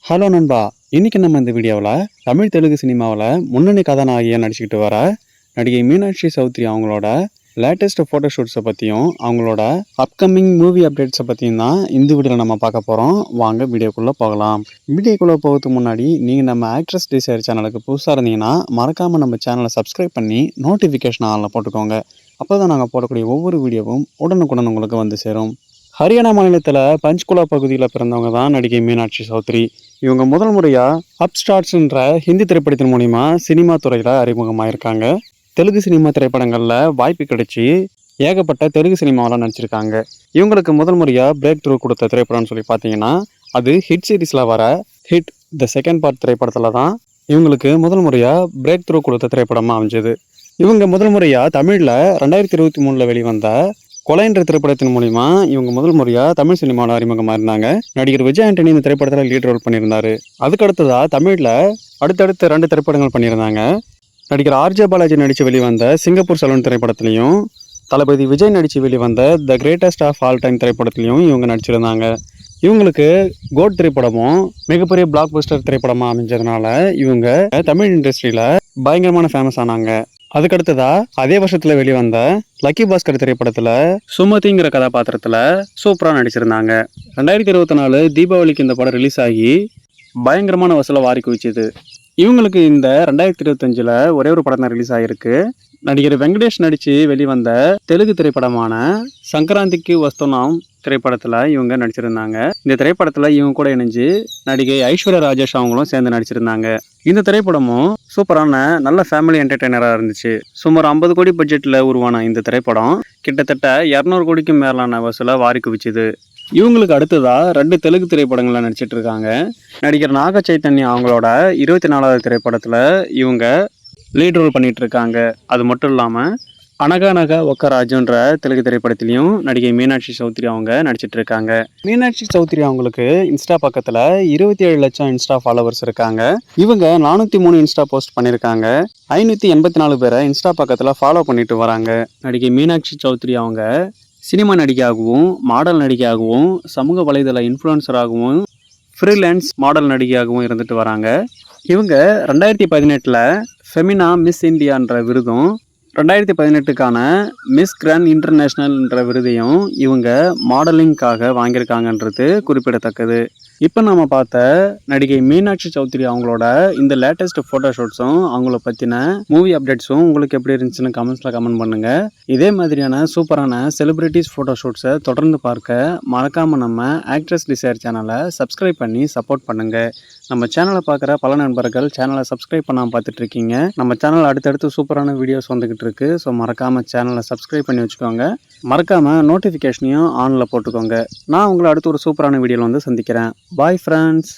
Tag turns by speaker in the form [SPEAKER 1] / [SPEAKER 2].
[SPEAKER 1] Hello நண்பா, இன்னைக்கு நம்ம இந்த வீடியோவில் தமிழ் தெலுங்கு சினிமாவில் முன்னணி கதாநாயகியாக நடிச்சுக்கிட்டு வர நடிகை மீனாட்சி சௌத்ரி அவங்களோட லேட்டஸ்ட் ஃபோட்டோஷூட்ஸை பற்றியும் அவங்களோட அப்கமிங் மூவி அப்டேட்ஸை பற்றியும் தான் இந்த வீடியோவில் நம்ம பார்க்க போகிறோம். வாங்க வீடியோக்குள்ளே போகலாம். வீடியோக்குள்ளே போகிறதுக்கு முன்னாடி நீங்கள் நம்ம ஆக்ட்ரஸ் டிசைர் சேனலுக்கு புதுசாக இருந்தீங்கன்னா மறக்காமல் நம்ம சேனலை சப்ஸ்கிரைப் பண்ணி நோட்டிஃபிகேஷன் ஆனில் போட்டுக்கோங்க. அப்போ தான் நாங்கள் போடக்கூடிய ஒவ்வொரு வீடியோவும் உடனுக்குடன் உங்களுக்கு வந்து சேரும். ஹரியானா மாநிலத்தில் பஞ்ச்குலா பகுதியில் பிறந்தவங்க தான் நடிகை மீனாட்சி சௌத்ரி. இவங்க முதல் முறையாக அப்ஸ்டார்ட்ஸ்ன்ற ஹிந்தி திரைப்படத்தின் மூலிமா சினிமா துறையில் அறிமுகமாயிருக்காங்க. தெலுங்கு சினிமா திரைப்படங்களில் வாய்ப்பு கிடைச்சி ஏகப்பட்ட தெலுங்கு சினிமாவெலாம் நடிச்சிருக்காங்க. இவங்களுக்கு முதல் முறையாக பிரேக் த்ரூ கொடுத்த திரைப்படம்னு சொல்லி பார்த்தீங்கன்னா அது ஹிட் சீரிஸில் வர ஹிட் த செகண்ட் பார்ட் திரைப்படத்தில் தான் இவங்களுக்கு முதல் முறையாக பிரேக் த்ரூ கொடுத்த திரைப்படமாக அமைஞ்சது. இவங்க முதல் முறையாக தமிழில் 2023 வெளிவந்த கொலைன்ற திரைப்படத்தின் மூலிமா இவங்க முதல் முறையாக தமிழ் சினிமாவில் அறிமுகமாக இருந்தாங்க. நடிகர் விஜய் ஆண்டனி இந்த திரைப்படத்தில் லீட் ரோல் பண்ணியிருந்தாரு. அதுக்கு அடுத்ததாக தமிழில் அடுத்தடுத்து 2 திரைப்படங்கள் பண்ணியிருந்தாங்க. நடிகர் ஆர்ஜே பாலாஜி நடித்து வெளிவந்த சிங்கப்பூர் சலூன் திரைப்படத்திலையும் தளபதி விஜய் நடித்து வெளிவந்த the greatest of all time திரைப்படத்திலையும் இவங்க நடிச்சிருந்தாங்க. இவங்களுக்கு கோட் திரைப்படமும் மிகப்பெரிய பிளாக் பஸ்டர் திரைப்படமாக அமைஞ்சதுனால இவங்க தமிழ் இண்டஸ்ட்ரியில் பயங்கரமான ஃபேமஸ் ஆனாங்க. அதுக்கடுத்ததா அதே வருஷத்துல வெளிவந்த லக்கி பாஸ்கர் திரைப்படத்துல சுமதிங்கிற கதாபாத்திரத்துல சூப்பரா நடிச்சிருந்தாங்க. 2024 தீபாவளிக்கு இந்த படம் ரிலீஸ் ஆகி பயங்கரமான வசூலை வாரி குவிச்சது. இவங்களுக்கு இந்த 2025 ஒரே ஒரு படம் தான் ரிலீஸ் ஆகிருக்கு. நடிகர் வெங்கடேஷ் நடித்து வெளிவந்த தெலுங்கு திரைப்படமான சங்கராந்திக்கு வஸ்துனாம் திரைப்படத்தில் இவங்க நடிச்சிருந்தாங்க. இந்த திரைப்படத்தில் இவங்க கூட இணைஞ்சு நடிகை ஐஸ்வர்யா ராஜேஷ் அவங்களும் சேர்ந்து நடிச்சிருந்தாங்க. இந்த திரைப்படமும் சூப்பரான நல்ல ஃபேமிலி என்டர்டெய்னராக இருந்துச்சு. சுமார் 50 கோடி பட்ஜெட்டில் உருவான இந்த திரைப்படம் கிட்டத்தட்ட 200 கோடிக்கும் மேலான வசூலை வாரி குவிச்சுது. இவங்களுக்கு அடுத்ததா 2 தெலுங்கு திரைப்படங்களில் நடிச்சிட்டு இருக்காங்க. நடிகர் நாக சைத்தன்யா அவங்களோட 24வது திரைப்படத்தில் இவங்க லீட் ரோல் பண்ணிட்டு இருக்காங்க. அது மட்டும் இல்லாமல் அனகானகா ஒக்கராஜுன்ற தெலுங்கு திரைப்படத்திலையும் நடிகை மீனாட்சி சௌத்ரி அவங்க நடிச்சிட்டு இருக்காங்க. மீனாட்சி சௌத்ரி அவங்களுக்கு இன்ஸ்டா பக்கத்தில் 27 லட்சம் இன்ஸ்டா ஃபாலோவர்ஸ் இருக்காங்க. இவங்க 403 இன்ஸ்டா போஸ்ட் பண்ணியிருக்காங்க. 584 பேரை இன்ஸ்டா பக்கத்தில் ஃபாலோ பண்ணிட்டு வராங்க. நடிகை மீனாட்சி சௌத்ரி அவங்க சினிமா நடிகையாகவும் மாடல் நடிகையாகவும் சமூக வலைதள இன்ஃப்ளூயன்சராகவும் ஃப்ரீலான்ஸ் மாடல் நடிகையாகவும் இருந்துட்டு வராங்க. இவங்க 2018 ஃபெமினா மிஸ் இந்தியான்ற விருதும் 2018க்கான மிஸ் கிராண்ட் இன்டர்நேஷ்னல்ன்ற விருதையும் இவங்க மாடலிங்காக வாங்கியிருக்காங்கன்றது குறிப்பிடத்தக்கது. இப்போ நம்ம பார்த்த நடிகை மீனாட்சி சௌத்ரி அவங்களோட இந்த லேட்டஸ்ட் ஃபோட்டோஷூட்ஸும் அவங்கள பற்றின மூவி அப்டேட்ஸும் உங்களுக்கு எப்படி இருந்துச்சுன்னு கமெண்ட்ஸில் கமெண்ட் பண்ணுங்கள். இதே மாதிரியான சூப்பரான செலிப்ரிட்டிஸ் ஃபோட்டோஷூட்ஸை தொடர்ந்து பார்க்க மறக்காமல் நம்ம ஆக்ட்ரஸ் டிசைர் சேனலை சப்ஸ்கிரைப் பண்ணி சப்போர்ட் பண்ணுங்கள். நம்ம சேனலை பார்க்குற பல நண்பர்கள் சேனலை சப்ஸ்கிரைப் பண்ணாமல் பார்த்துட்ருக்கீங்க. நம்ம சேனல் அடுத்தடுத்து சூப்பரான வீடியோஸ் வந்துக்கிட்டு இருக்குது. ஸோ மறக்காமல் சேனலை சப்ஸ்கிரைப் பண்ணி வச்சுக்கோங்க. மறக்காமல் நோட்டிஃபிகேஷனையும் ஆனில் போட்டுக்கோங்க. நான் உங்களை அடுத்து ஒரு சூப்பரான வீடியோவில் வந்து சந்திக்கிறேன். Bye friends.